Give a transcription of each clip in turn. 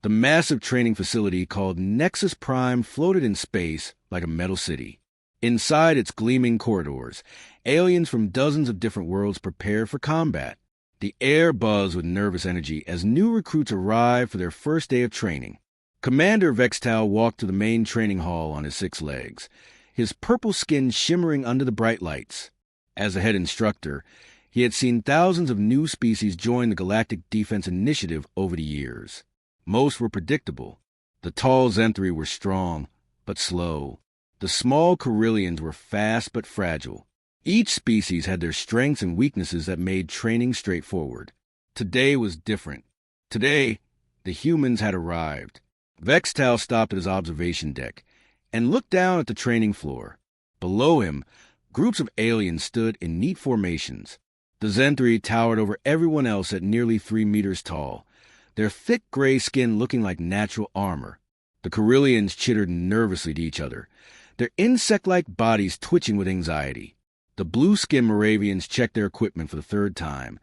The massive training facility called Nexus Prime floated in space like a metal city. Inside its gleaming corridors, aliens from dozens of different worlds prepared for combat. The air buzzed with nervous energy as new recruits arrived for their first day of training. Commander Vextal walked to the main training hall on his 6 legs, his purple skin shimmering under the bright lights. As a head instructor, he had seen thousands of new species join the Galactic Defense Initiative over the years. Most were predictable. The tall Zenthri were strong, but slow. The small Corellians were fast but fragile. Each species had their strengths and weaknesses that made training straightforward. Today was different. Today, the humans had arrived. Vextal stopped at his observation deck and looked down at the training floor. Below him, groups of aliens stood in neat formations. The Zenthri towered over everyone else at nearly 3 meters tall, their thick gray skin looking like natural armor. The Corellians chittered nervously to each other, their insect-like bodies twitching with anxiety. The blue-skinned Moravians checked their equipment for the 3rd time,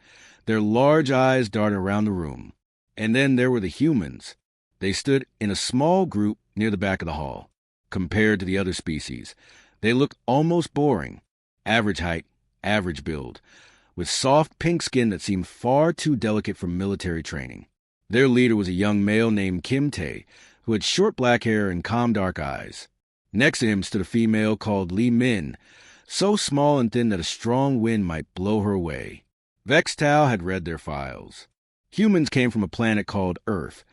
their large eyes darting around the room. And then there were the humans. They stood in a small group near the back of the hall. Compared to the other species, they looked almost boring. Average height, average build, with soft pink skin that seemed far too delicate for military training. Their leader was a young male named Kim Tae, who had short black hair and calm dark eyes. Next to him stood a female called Li Min, so small and thin that a strong wind might blow her away. Vextal had read their files. Humans came from a planet called Earth,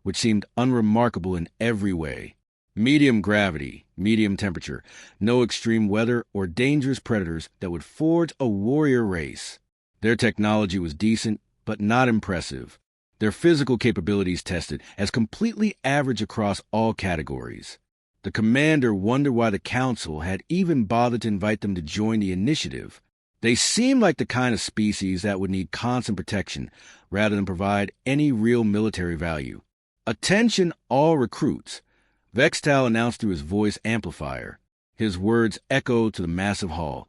which seemed unremarkable in every way. Medium gravity, medium temperature, no extreme weather or dangerous predators that would forge a warrior race. Their technology was decent, but not impressive. Their physical capabilities tested as completely average across all categories. The commander wondered why the council had even bothered to invite them to join the initiative. They seemed like the kind of species that would need constant protection rather than provide any real military value. "Attention all recruits," Vextal announced through his voice amplifier. His words echoed to the massive hall,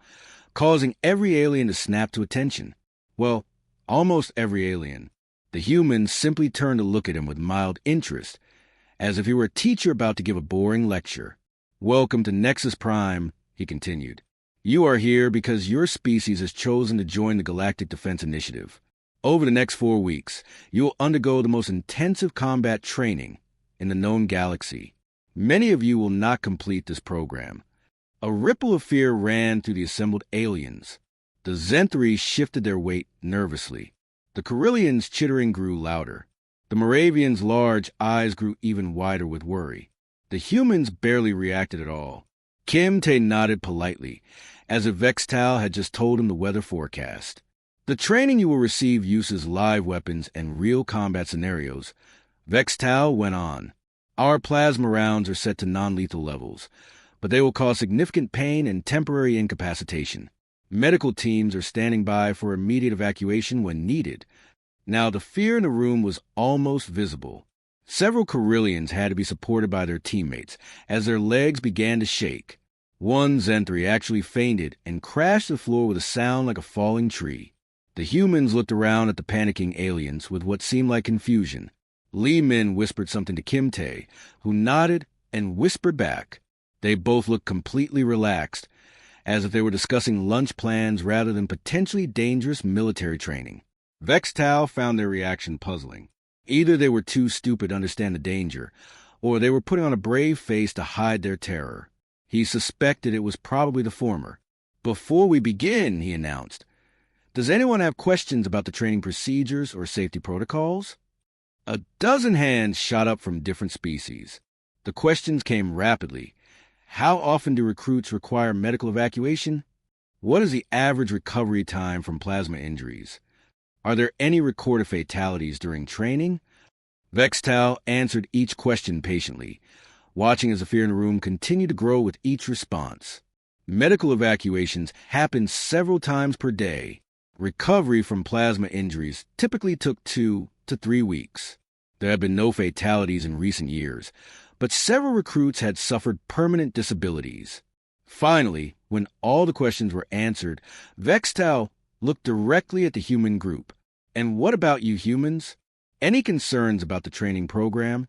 causing every alien to snap to attention. Well, almost every alien. The humans simply turned to look at him with mild interest, as if he were a teacher about to give a boring lecture. "Welcome to Nexus Prime," he continued. "You are here because your species has chosen to join the Galactic Defense Initiative. Over the next 4 weeks, you will undergo the most intensive combat training in the known galaxy. Many of you will not complete this program." A ripple of fear ran through the assembled aliens. The Zenthri shifted their weight nervously. The Corellians' chittering grew louder. The Moravians' large eyes grew even wider with worry. The humans barely reacted at all. Kim Tae nodded politely, as if Vextal had just told him the weather forecast. "The training you will receive uses live weapons and real combat scenarios," Vextal went on. "Our plasma rounds are set to non-lethal levels, but they will cause significant pain and temporary incapacitation. Medical teams are standing by for immediate evacuation when needed." Now, the fear in the room was almost visible. Several Corellians had to be supported by their teammates as their legs began to shake. One Zenthri actually fainted and crashed to the floor with a sound like a falling tree. The humans looked around at the panicking aliens with what seemed like confusion. Li Min whispered something to Kim Tae, who nodded and whispered back. They both looked completely relaxed, as if they were discussing lunch plans rather than potentially dangerous military training. Vextal found their reaction puzzling. Either they were too stupid to understand the danger, or they were putting on a brave face to hide their terror. He suspected it was probably the former. "Before we begin," he announced, "does anyone have questions about the training procedures or safety protocols?" A dozen hands shot up from different species. The questions came rapidly. How often do recruits require medical evacuation? What is the average recovery time from plasma injuries? Are there any recorded fatalities during training? Vextal answered each question patiently, watching as the fear in the room continued to grow with each response. Medical evacuations happened several times per day. Recovery from plasma injuries typically took 2 to 3 weeks. There had been no fatalities in recent years, but several recruits had suffered permanent disabilities. Finally, when all the questions were answered, Vextal looked directly at the human group. "And what about you humans?" Any concerns about the training program?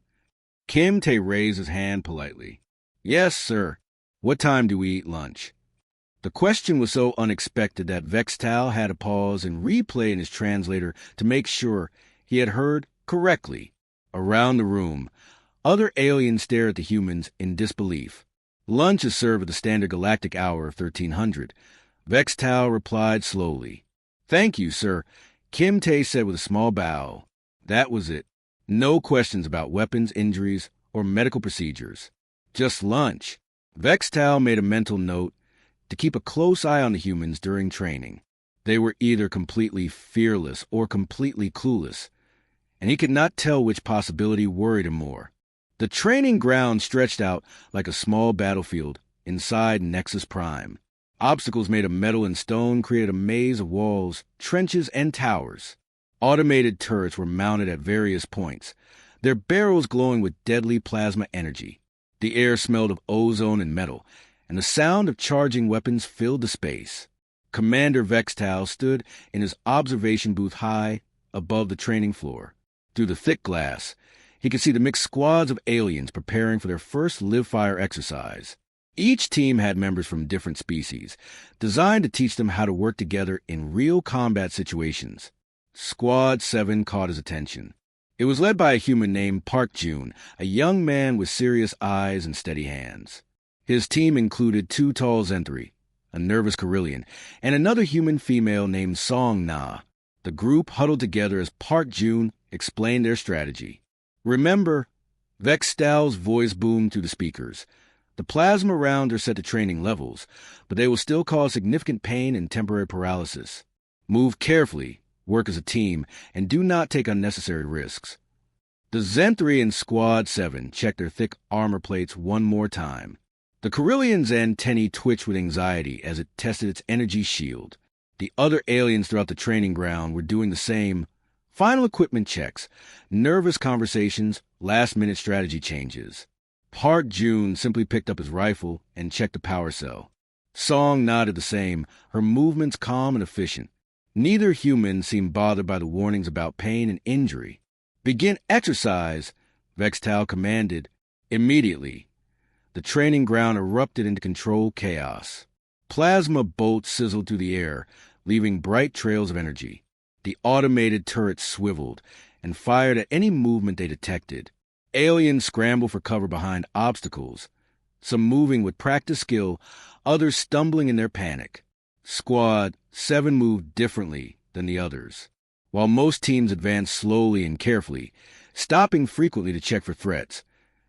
Kim Tae raised his hand politely. Yes, sir. What time do we eat lunch? The question was so unexpected that Vextal had to pause and replay in his translator to make sure he had heard correctly. Around the room, other aliens stared at the humans in disbelief. Lunch is served at the standard galactic hour of 1300. Vextal replied slowly. Thank you, sir, Kim Tae said with a small bow. That was it. No questions about weapons, injuries, or medical procedures. Just lunch. Vextal made a mental note to keep a close eye on the humans during training. They were either completely fearless or completely clueless, and he could not tell which possibility worried him more. The training ground stretched out like a small battlefield inside Nexus Prime. Obstacles made of metal and stone created a maze of walls, trenches, and towers. Automated turrets were mounted at various points, their barrels glowing with deadly plasma energy. The air smelled of ozone and metal, and the sound of charging weapons filled the space. Commander Vextal stood in his observation booth high above the training floor. Through the thick glass, he could see the mixed squads of aliens preparing for their first live-fire exercise. Each team had members from different species, designed to teach them how to work together in real combat situations. Squad 7 caught his attention. It was led by a human named Park Jun, a young man with serious eyes and steady hands. His team included 2 tall Zenthri, a nervous Carillion, and another human female named Song Na. The group huddled together as Park Jun explained their strategy. Remember, Vextal's voice boomed through the speakers. The plasma rounds are set to training levels, but they will still cause significant pain and temporary paralysis. Move carefully, work as a team, and do not take unnecessary risks. The Zenthri in Squad 7 checked their thick armor plates one more time. The Carillion's antennae twitched with anxiety as it tested its energy shield. The other aliens throughout the training ground were doing the same. Final equipment checks, nervous conversations, last-minute strategy changes. Park Jun simply picked up his rifle and checked the power cell. Song nodded the same, her movements calm and efficient. Neither human seemed bothered by the warnings about pain and injury. Begin exercise, Vextal commanded. Immediately, the training ground erupted into controlled chaos. Plasma bolts sizzled through the air, leaving bright trails of energy. The automated turrets swiveled and fired at any movement they detected. Aliens scrambled for cover behind obstacles, some moving with practiced skill, others stumbling in their panic. Squad 7 moved differently than the others. While most teams advanced slowly and carefully, stopping frequently to check for threats,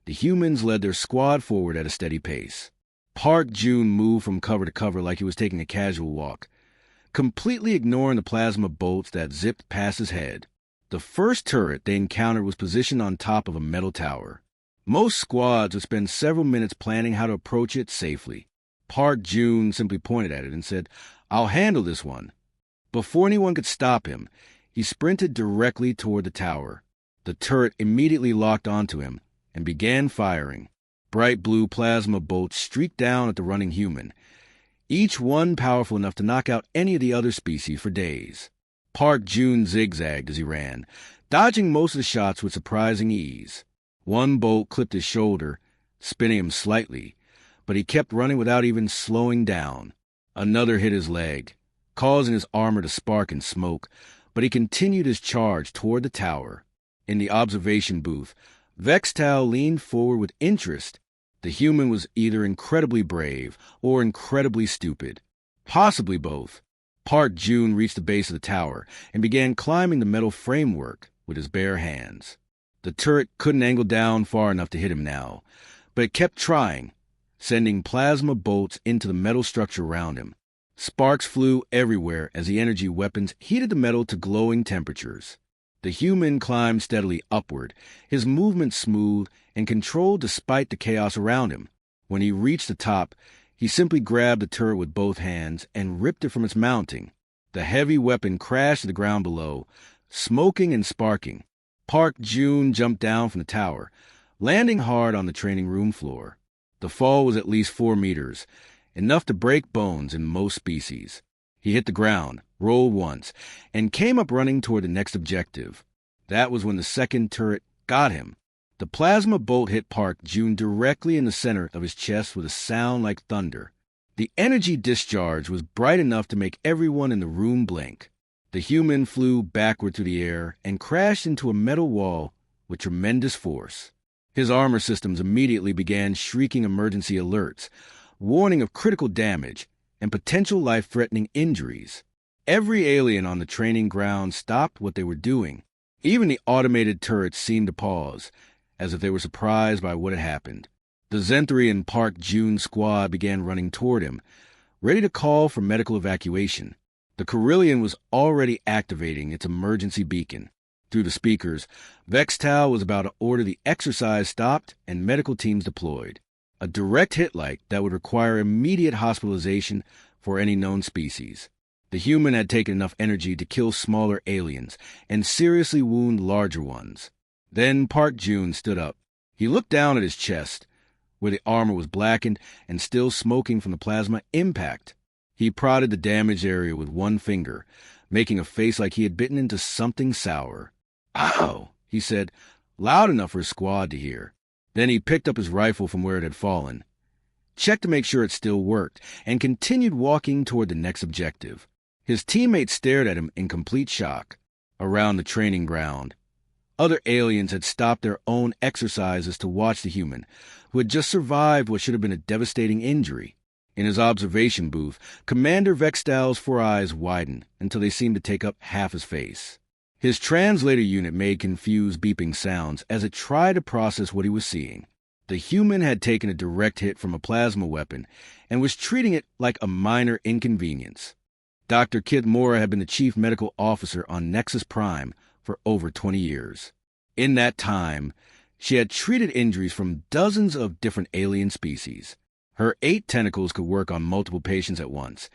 the humans led their squad forward at a steady pace. Park Jun moved from cover to cover like he was taking a casual walk, completely ignoring the plasma bolts that zipped past his head. The first turret they encountered was positioned on top of a metal tower. Most squads would spend several minutes planning how to approach it safely. Park Jun simply pointed at it and said, "I'll handle this one." Before anyone could stop him, he sprinted directly toward the tower. The turret immediately locked onto him and began firing. Bright blue plasma bolts streaked down at the running human, each one powerful enough to knock out any of the other species for days. Park Jun zigzagged as he ran, dodging most of the shots with surprising ease. One bolt clipped his shoulder, spinning him slightly, but he kept running without even slowing down. Another hit his leg, causing his armor to spark and smoke, but he continued his charge toward the tower. In the observation booth, Vextal leaned forward with interest. The human was either incredibly brave or incredibly stupid, possibly both. Park Jun reached the base of the tower and began climbing the metal framework with his bare hands. The turret couldn't angle down far enough to hit him now, but it kept trying, sending plasma bolts into the metal structure around him. Sparks flew everywhere as the energy weapons heated the metal to glowing temperatures. The human climbed steadily upward, his movements smooth and controlled despite the chaos around him. When he reached the top, he simply grabbed the turret with both hands and ripped it from its mounting. The heavy weapon crashed to the ground below, smoking and sparking. Park Jun jumped down from the tower, landing hard on the training room floor. The fall was at least 4 meters, enough to break bones in most species. He hit the ground, rolled once, and came up running toward the next objective. That was when the second turret got him. The plasma bolt hit Park June directly in the center of his chest with a sound like thunder. The energy discharge was bright enough to make everyone in the room blink. The human flew backward through the air and crashed into a metal wall with tremendous force. His armor systems immediately began shrieking emergency alerts, warning of critical damage and potential life-threatening injuries. Every alien on the training ground stopped what they were doing. Even the automated turrets seemed to pause, as if they were surprised by what had happened. The Zenthrian Park June squad began running toward him, ready to call for medical evacuation. The Carillion was already activating its emergency beacon. Through the speakers, Vextal was about to order the exercise stopped and medical teams deployed. A direct hit like that would require immediate hospitalization for any known species. The human had taken enough energy to kill smaller aliens and seriously wound larger ones. Then Park June stood up. He looked down at his chest, where the armor was blackened and still smoking from the plasma impact. He prodded the damaged area with one finger, making a face like he had bitten into something sour. "Ow!" he said, loud enough for his squad to hear. Then he picked up his rifle from where it had fallen, checked to make sure it still worked, and continued walking toward the next objective. His teammates stared at him in complete shock. Around the training ground, other aliens had stopped their own exercises to watch the human, who had just survived what should have been a devastating injury. In his observation booth, Commander Vextal's 4 eyes widened until they seemed to take up half his face. His translator unit made confused beeping sounds as it tried to process what he was seeing. The human had taken a direct hit from a plasma weapon and was treating it like a minor inconvenience. Dr. Kith Mora had been the chief medical officer on Nexus Prime for over 20 years. In that time, she had treated injuries from dozens of different alien species. Her 8 tentacles could work on multiple patients at once,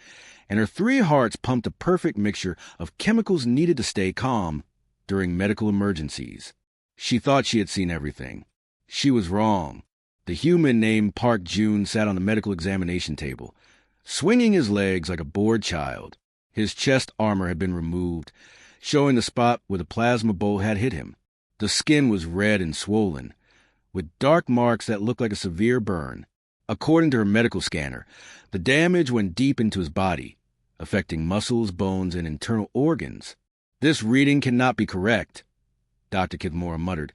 and her 3 hearts pumped a perfect mixture of chemicals needed to stay calm during medical emergencies. She thought she had seen everything. She was wrong. The human named Park June sat on the medical examination table, swinging his legs like a bored child. His chest armor had been removed, showing the spot where the plasma bolt had hit him. The skin was red and swollen, with dark marks that looked like a severe burn. According to her medical scanner, the damage went deep into his body, affecting muscles, bones, and internal organs. "This reading cannot be correct," Dr. Kithmora muttered,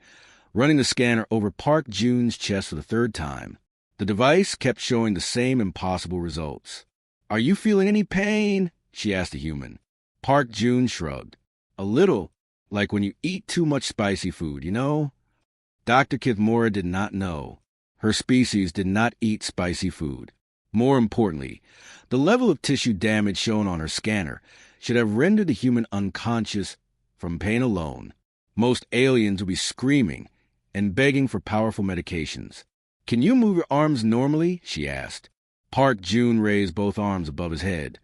running the scanner over Park June's chest for the 3rd time. The device kept showing the same impossible results. "Are you feeling any pain?" she asked the human. Park June shrugged. "A little, like when you eat too much spicy food, you know?" Dr. Kithmora did not know. Her species did not eat spicy food. More importantly, the level of tissue damage shown on her scanner should have rendered the human unconscious from pain alone. Most aliens would be screaming and begging for powerful medications. "Can you move your arms normally?" she asked. Park June raised both arms above his head,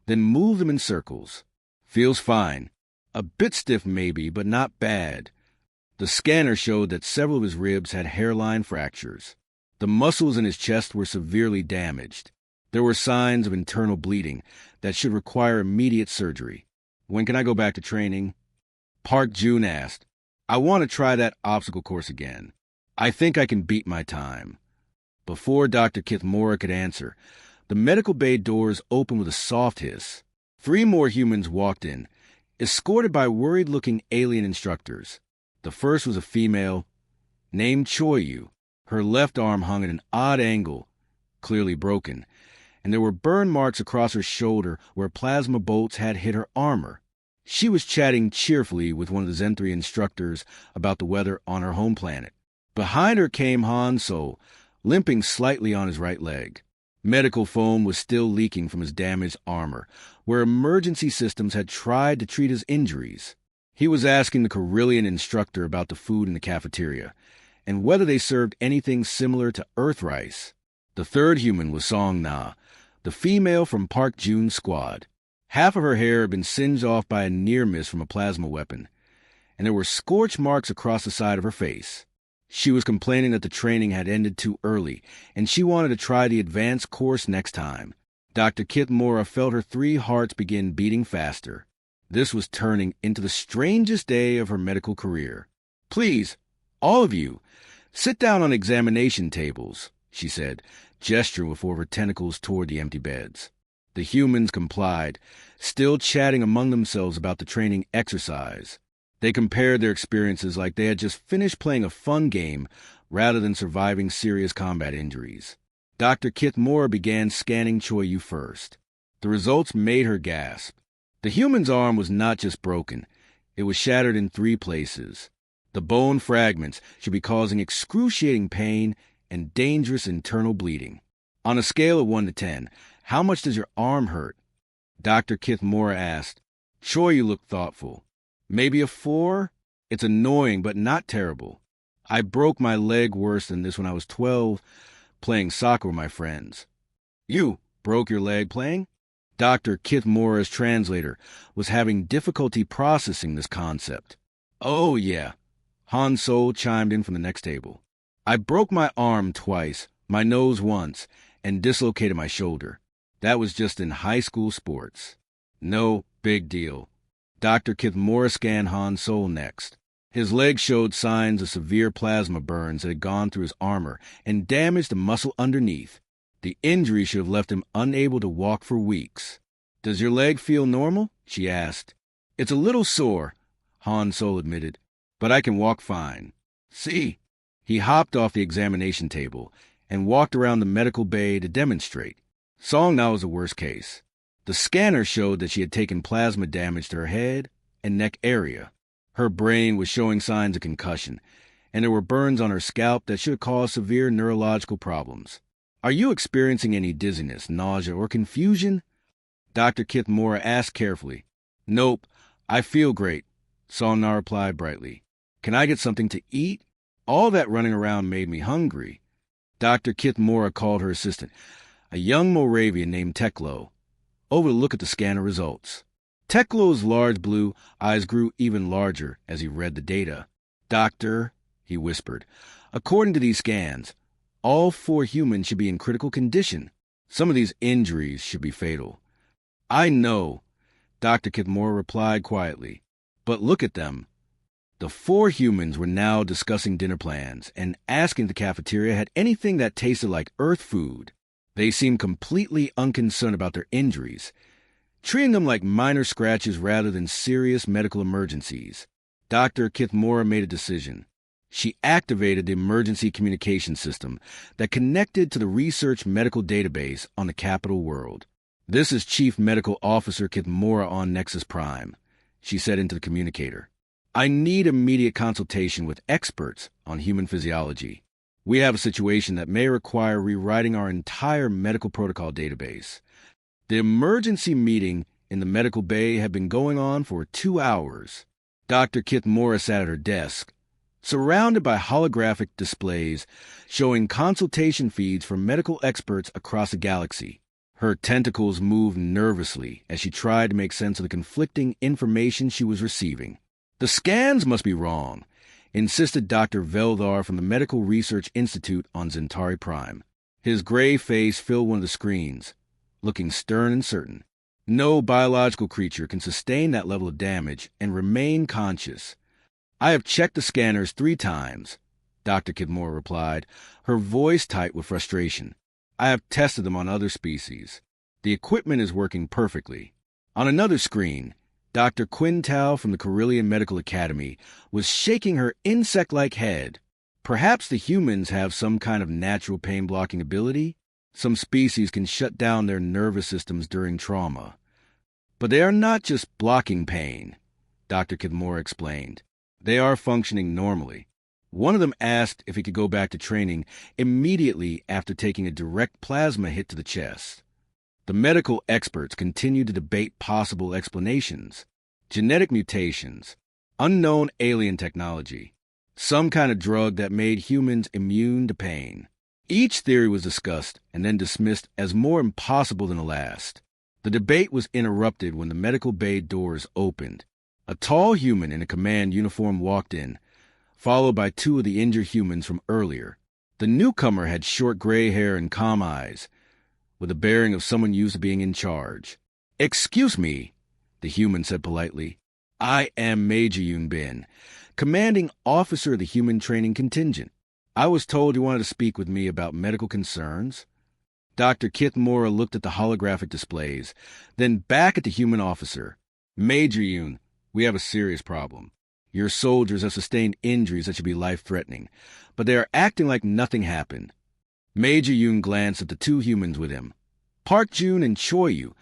then moved them in circles. "Feels fine. A bit stiff maybe, but not bad." The scanner showed that several of his ribs had hairline fractures. The muscles in his chest were severely damaged. There were signs of internal bleeding that should require immediate surgery. "When can I go back to training?" Park June asked. "I want to try that obstacle course again. I think I can beat my time." Before Dr. Kithmora could answer, the medical bay doors opened with a soft hiss. 3 more humans walked in, escorted by worried-looking alien instructors. The first was a female named Choyu. Her left arm hung at an odd angle, clearly broken, and there were burn marks across her shoulder where plasma bolts had hit her armor. She was chatting cheerfully with one of the Zenthri instructors about the weather on her home planet. Behind her came Hanso, limping slightly on his right leg. Medical foam was still leaking from his damaged armor, where emergency systems had tried to treat his injuries. He was asking the Carillion instructor about the food in the cafeteria, and whether they served anything similar to Earth rice. The 3rd human was Song Na, the female from Park June's squad. Half of her hair had been singed off by a near miss from a plasma weapon, and there were scorch marks across the side of her face. She was complaining that the training had ended too early, and she wanted to try the advanced course next time. Dr. Kithmora felt her 3 hearts begin beating faster. This was turning into the strangest day of her medical career. "Please, all of you, sit down on examination tables," she said, gesturing with four of her tentacles toward the empty beds. The humans complied, still chatting among themselves about the training exercise. They compared their experiences like they had just finished playing a fun game rather than surviving serious combat injuries. Dr. Kithmora began scanning Choyu first. The results made her gasp. The human's arm was not just broken, it was shattered in 3 places. The bone fragments should be causing excruciating pain and dangerous internal bleeding. On a scale of 1 to 10, how much does your arm hurt? Dr. Kithmora asked. Choyu looked thoughtful. Maybe a 4? It's annoying, but not terrible. I broke my leg worse than this when I was 12, playing soccer with my friends. You broke your leg playing? Dr. Kithmora's translator was having difficulty processing this concept. Oh, yeah. Han Sol chimed in from the next table. I broke my arm twice, my nose once, and dislocated my shoulder. That was just in high school sports. No big deal. Dr. Kithmora scanned Han Sol next. His leg showed signs of severe plasma burns that had gone through his armor and damaged the muscle underneath. The injury should have left him unable to walk for weeks. Does your leg feel normal? She asked. It's a little sore, Han Sol admitted, but I can walk fine. See? He hopped off the examination table and walked around the medical bay to demonstrate. Song now was the worst case. The scanner showed that she had taken plasma damage to her head and neck area. Her brain was showing signs of concussion, and there were burns on her scalp that should have caused severe neurological problems. Are you experiencing any dizziness, nausea, or confusion? Dr. Kithmora asked carefully. Nope, I feel great, Songna replied brightly. Can I get something to eat? All that running around made me hungry. Dr. Kithmora called her assistant, a young Moravian named Teklo, over to look at the scanner results. Teklo's large blue eyes grew even larger as he read the data. Doctor, he whispered, according to these scans, all 4 humans should be in critical condition. Some of these injuries should be fatal. I know, Dr. Kithmora replied quietly, but look at them. The 4 humans were now discussing dinner plans and asking the cafeteria had anything that tasted like Earth food. They seemed completely unconcerned about their injuries, treating them like minor scratches rather than serious medical emergencies. Dr. Kithmora made a decision. She activated the emergency communication system that connected to the research medical database on the capital world. This is Chief Medical Officer Kithmora on Nexus Prime, she said into the communicator. I need immediate consultation with experts on human physiology. We have a situation that may require rewriting our entire medical protocol database. The emergency meeting in the medical bay had been going on for 2 hours. Dr. Kithmora sat at her desk, surrounded by holographic displays showing consultation feeds from medical experts across the galaxy. Her tentacles moved nervously as she tried to make sense of the conflicting information she was receiving. The scans must be wrong, insisted Dr. Veldar from the Medical Research Institute on Zentari Prime. His gray face filled one of the screens, looking stern and certain. No biological creature can sustain that level of damage and remain conscious. I have checked the scanners 3 times, Dr. Kithmora replied, her voice tight with frustration. I have tested them on other species. The equipment is working perfectly. On another screen, Dr. Quintal from the Carillion Medical Academy was shaking her insect-like head. Perhaps the humans have some kind of natural pain-blocking ability. Some species can shut down their nervous systems during trauma. But they are not just blocking pain, Dr. Kithmora explained. They are functioning normally. One of them asked if he could go back to training immediately after taking a direct plasma hit to the chest. The medical experts continued to debate possible explanations. Genetic mutations, unknown alien technology, some kind of drug that made humans immune to pain. Each theory was discussed and then dismissed as more impossible than the last. The debate was interrupted when the medical bay doors opened. A tall human in a command uniform walked in, followed by 2 of the injured humans from earlier. The newcomer had short gray hair and calm eyes, with the bearing of someone used to being in charge. Excuse me, the the human said politely. I am Major Yoon Bin, commanding officer of the human training contingent. I was told you wanted to speak with me about medical concerns. Dr. Kithmora looked at the holographic displays, then back at the human officer. Major Yoon, we have a serious problem. Your soldiers have sustained injuries that should be life-threatening, but they are acting like nothing happened. Major Yoon glanced at the two humans with him, Park Jun and Choi Yu,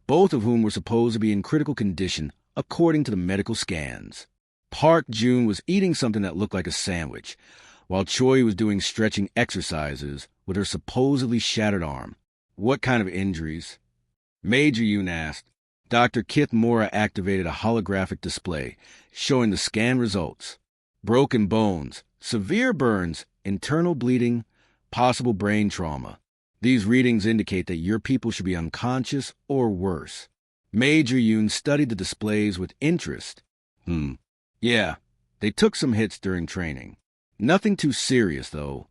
both of whom were supposed to be in critical condition according to the medical scans. Park Jun was eating something that looked like a sandwich, while Choi was doing stretching exercises with her supposedly shattered arm. What kind of injuries? Major Yoon asked. Dr. Kithmora activated a holographic display showing the scan results. Broken bones, severe burns, internal bleeding, possible brain trauma. These readings indicate that your people should be unconscious or worse. Major Yoon studied the displays with interest. Yeah, they took some hits during training. Nothing too serious, though.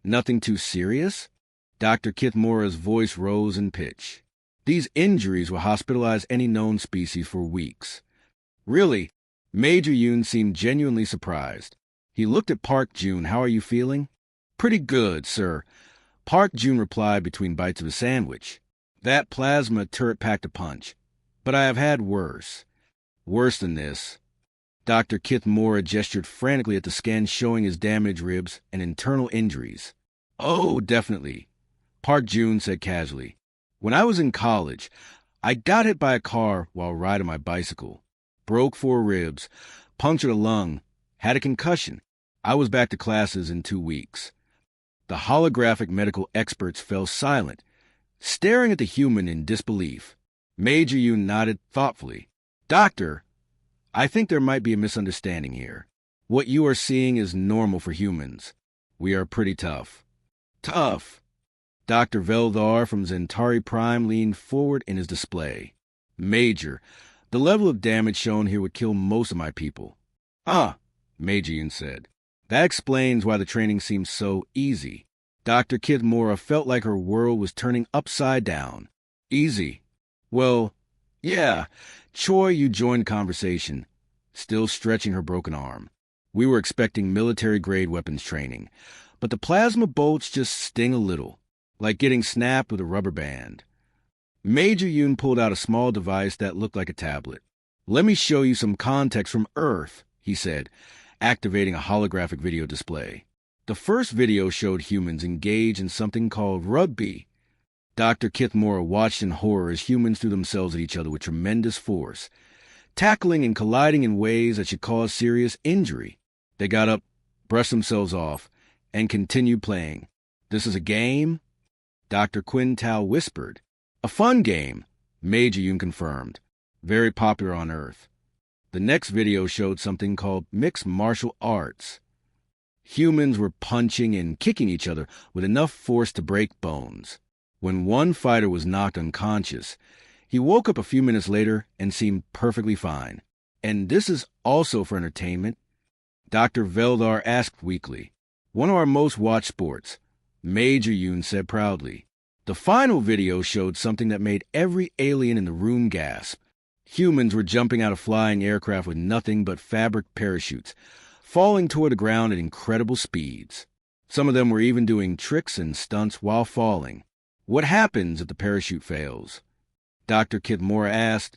Nothing too serious? Dr. Kithmora's voice rose in pitch. These injuries will hospitalize any known species for weeks. Really? Major Yoon seemed genuinely surprised. He looked at Park Jun. How are you feeling? Pretty good, sir. Park Jun replied between bites of a sandwich. That plasma turret packed a punch. But I have had worse. Worse than this. Dr. Kithmora gestured frantically at the scan showing his damaged ribs and internal injuries. Oh, definitely, Park Jun said casually. When I was in college, I got hit by a car while riding my bicycle. Broke 4 ribs, punctured a lung, had a concussion. I was back to classes in 2 weeks. The holographic medical experts fell silent, staring at the human in disbelief. Major Yoon nodded thoughtfully. Doctor, I think there might be a misunderstanding here. What you are seeing is normal for humans. We are pretty tough. Tough? Dr. Veldar from Zentari Prime leaned forward in his display. Major, the level of damage shown here would kill most of my people. Major Yoon said. That explains why the training seems so easy. Dr. Kithmora felt like her world was turning upside down. Easy? Well, yeah. Choi Yu joined the conversation, still stretching her broken arm. We were expecting military-grade weapons training, but the plasma bolts just sting a little, like getting snapped with a rubber band. Major Yoon pulled out a small device that looked like a tablet. Let me show you some context from Earth, he said, activating a holographic video display. The first video showed humans engaged in something called rugby. Dr. Kithmora watched in horror as humans threw themselves at each other with tremendous force, tackling and colliding in ways that should cause serious injury. They got up, brushed themselves off, and continued playing. This is a game? Dr. Quintal whispered. A fun game, Major Yoon confirmed. Very popular on Earth. The next video showed something called mixed martial arts. Humans were punching and kicking each other with enough force to break bones. When one fighter was knocked unconscious, he woke up a few minutes later and seemed perfectly fine. And this is also for entertainment? Dr. Veldar asked weakly. One of our most watched sports, Major Yoon said proudly. The final video showed something that made every alien in the room gasp. Humans were jumping out of flying aircraft with nothing but fabric parachutes, falling toward the ground at incredible speeds. Some of them were even doing tricks and stunts while falling. What happens if the parachute fails? Dr. Kithmora asked,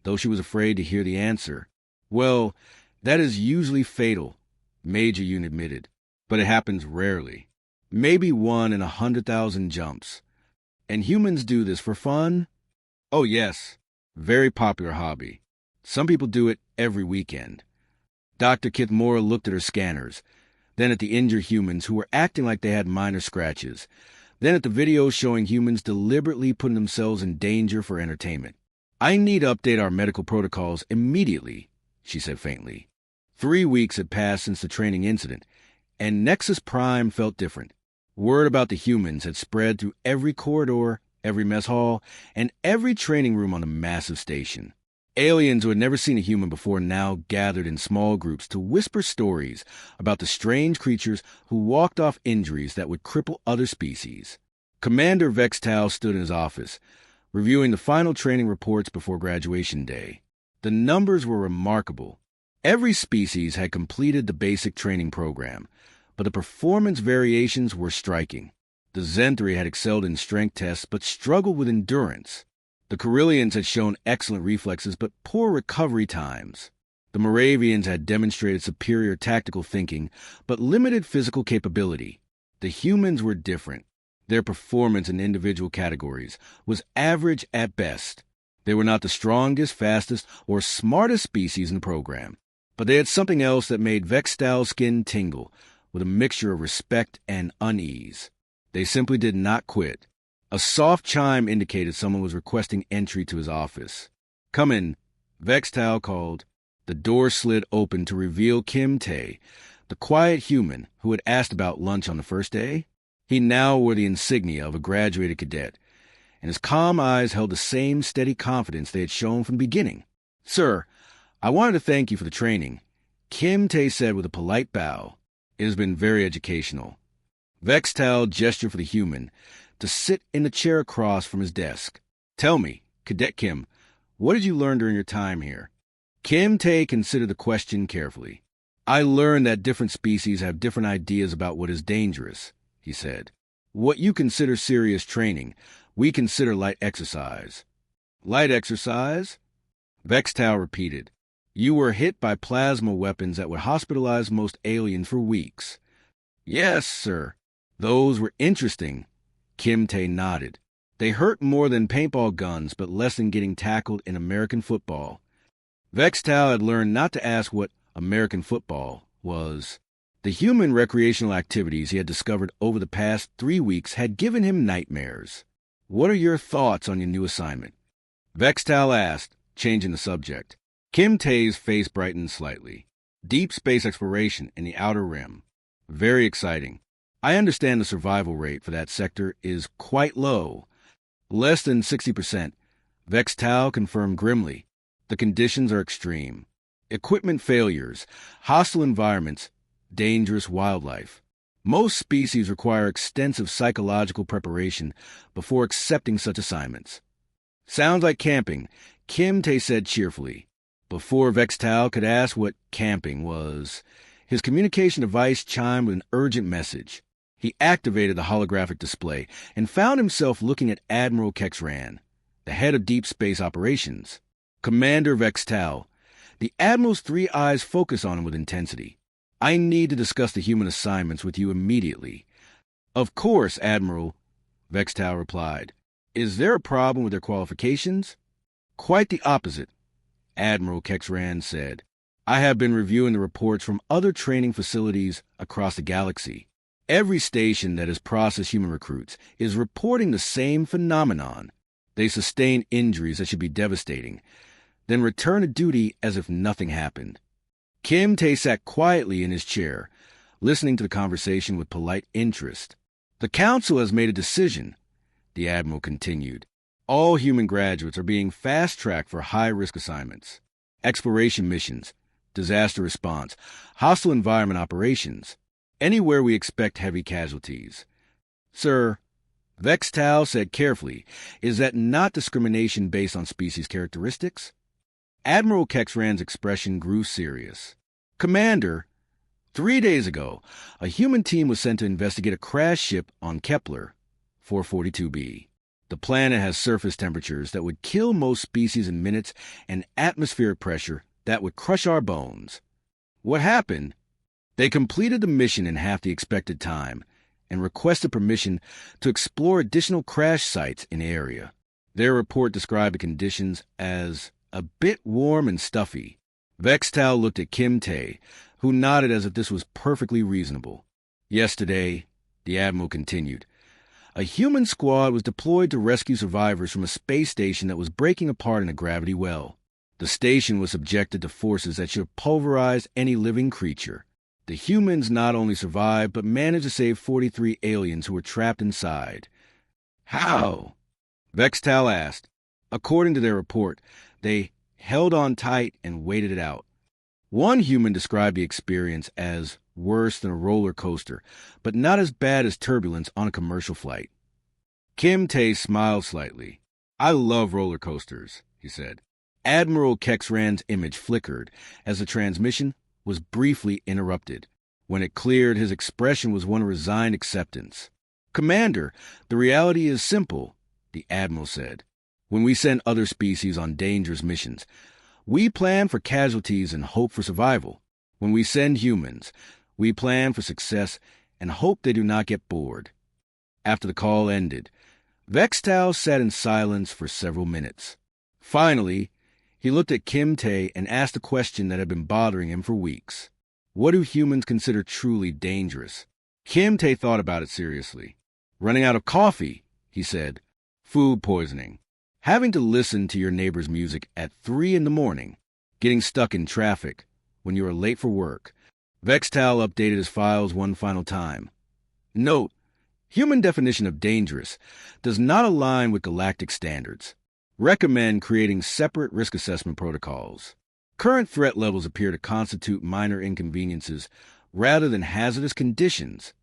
though she was afraid to hear the answer. Well, that is usually fatal, Major Yoon admitted, but it happens rarely. Maybe 1 in 100,000 jumps. And humans do this for fun? Oh yes, very popular hobby. Some people do it every weekend. Dr. Kithmora looked at her scanners, then at the injured humans who were acting like they had minor scratches, then at the videos showing humans deliberately putting themselves in danger for entertainment. I need to update our medical protocols immediately, she said faintly. 3 weeks had passed since the training incident, and Nexus Prime felt different. Word about the humans had spread through every corridor, every mess hall, and every training room on the massive station. Aliens who had never seen a human before now gathered in small groups to whisper stories about the strange creatures who walked off injuries that would cripple other species. Commander Vextal stood in his office, reviewing the final training reports before graduation day. The numbers were remarkable. Every species had completed the basic training program, but the performance variations were striking. The Zenthri had excelled in strength tests but struggled with endurance. The Carillions had shown excellent reflexes but poor recovery times. The Moravians had demonstrated superior tactical thinking but limited physical capability. The humans were different. Their performance in individual categories was average at best. They were not the strongest, fastest, or smartest species in the program, but they had something else that made Vextal's skin tingle, with a mixture of respect and unease. They simply did not quit. A soft chime indicated someone was requesting entry to his office. "Come in," Vextal called. The door slid open to reveal Kim Tae, the quiet human who had asked about lunch on the first day. He now wore the insignia of a graduated cadet, and his calm eyes held the same steady confidence they had shown from the beginning. "Sir, I wanted to thank you for the training," Kim Tae said with a polite bow. "It has been very educational." Vextal gestured for the human to sit in the chair across from his desk. "Tell me, Cadet Kim, what did you learn during your time here?" Kim Tae considered the question carefully. "I learned that different species have different ideas about what is dangerous," he said. "What you consider serious training, we consider light exercise." "Light exercise?" Vextal repeated. "You were hit by plasma weapons that would hospitalize most aliens for weeks." "Yes, sir. Those were interesting." Kim Tae nodded. "They hurt more than paintball guns, but less than getting tackled in American football." Vextal had learned not to ask what American football was. The human recreational activities he had discovered over the past 3 weeks had given him nightmares. "What are your thoughts on your new assignment?" Vextal asked, changing the subject. Kim Tae's face brightened slightly. "Deep space exploration in the Outer Rim. Very exciting. I understand the survival rate for that sector is quite low. Less than 60%. Vextal confirmed grimly. The conditions are extreme. Equipment failures, hostile environments, dangerous wildlife. Most species require extensive psychological preparation before accepting such assignments." "Sounds like camping," Kim Tae said cheerfully. Before Vextal could ask what camping was, his communication device chimed with an urgent message. He activated the holographic display and found himself looking at Admiral Kexran, the head of Deep Space Operations. "Commander Vextal." The Admiral's 3 eyes focused on him with intensity. "I need to discuss the human assignments with you immediately." "Of course, Admiral," Vextal replied. "Is there a problem with their qualifications?" "Quite the opposite," Admiral Kexran said. "I have been reviewing the reports from other training facilities across the galaxy. Every station that has processed human recruits is reporting the same phenomenon. They sustain injuries that should be devastating, then return to duty as if nothing happened." Kim Tae sat quietly in his chair, listening to the conversation with polite interest. "The Council has made a decision," the Admiral continued. "All human graduates are being fast-tracked for high-risk assignments. Exploration missions, disaster response, hostile environment operations. Anywhere we expect heavy casualties." "Sir," Vextal said carefully, "is that not discrimination based on species characteristics?" Admiral Kexran's expression grew serious. "Commander, 3 days ago, a human team was sent to investigate a crashed ship on Kepler 442b. The planet has surface temperatures that would kill most species in minutes and atmospheric pressure that would crush our bones." "What happened?" "They completed the mission in half the expected time and requested permission to explore additional crash sites in the area. Their report described the conditions as a bit warm and stuffy." Vextal looked at Kim Tae, who nodded as if this was perfectly reasonable. "Yesterday," the Admiral continued, "a human squad was deployed to rescue survivors from a space station that was breaking apart in a gravity well. The station was subjected to forces that should pulverize any living creature. The humans not only survived, but managed to save 43 aliens who were trapped inside." "How?" Vextal asked. "According to their report, they held on tight and waited it out. One human described the experience as worse than a roller coaster, but not as bad as turbulence on a commercial flight." Kim Tae smiled slightly. "I love roller coasters," he said. Admiral Kexran's image flickered as the transmission was briefly interrupted. When it cleared, his expression was one of resigned acceptance. "Commander, the reality is simple," the Admiral said. "When we send other species on dangerous missions, we plan for casualties and hope for survival. When we send humans, we plan for success and hope they do not get bored." After the call ended, Vextal sat in silence for several minutes. Finally, he looked at Kim Tae and asked a question that had been bothering him for weeks. What do humans consider truly dangerous? Kim Tae thought about it seriously. "Running out of coffee," he said. "Food poisoning. Having to listen to your neighbor's music at 3 a.m. Getting stuck in traffic when you are late for work." Vextal updated his files one final time. Note: human definition of dangerous does not align with galactic standards. Recommend creating separate risk assessment protocols. Current threat levels appear to constitute minor inconveniences rather than hazardous conditions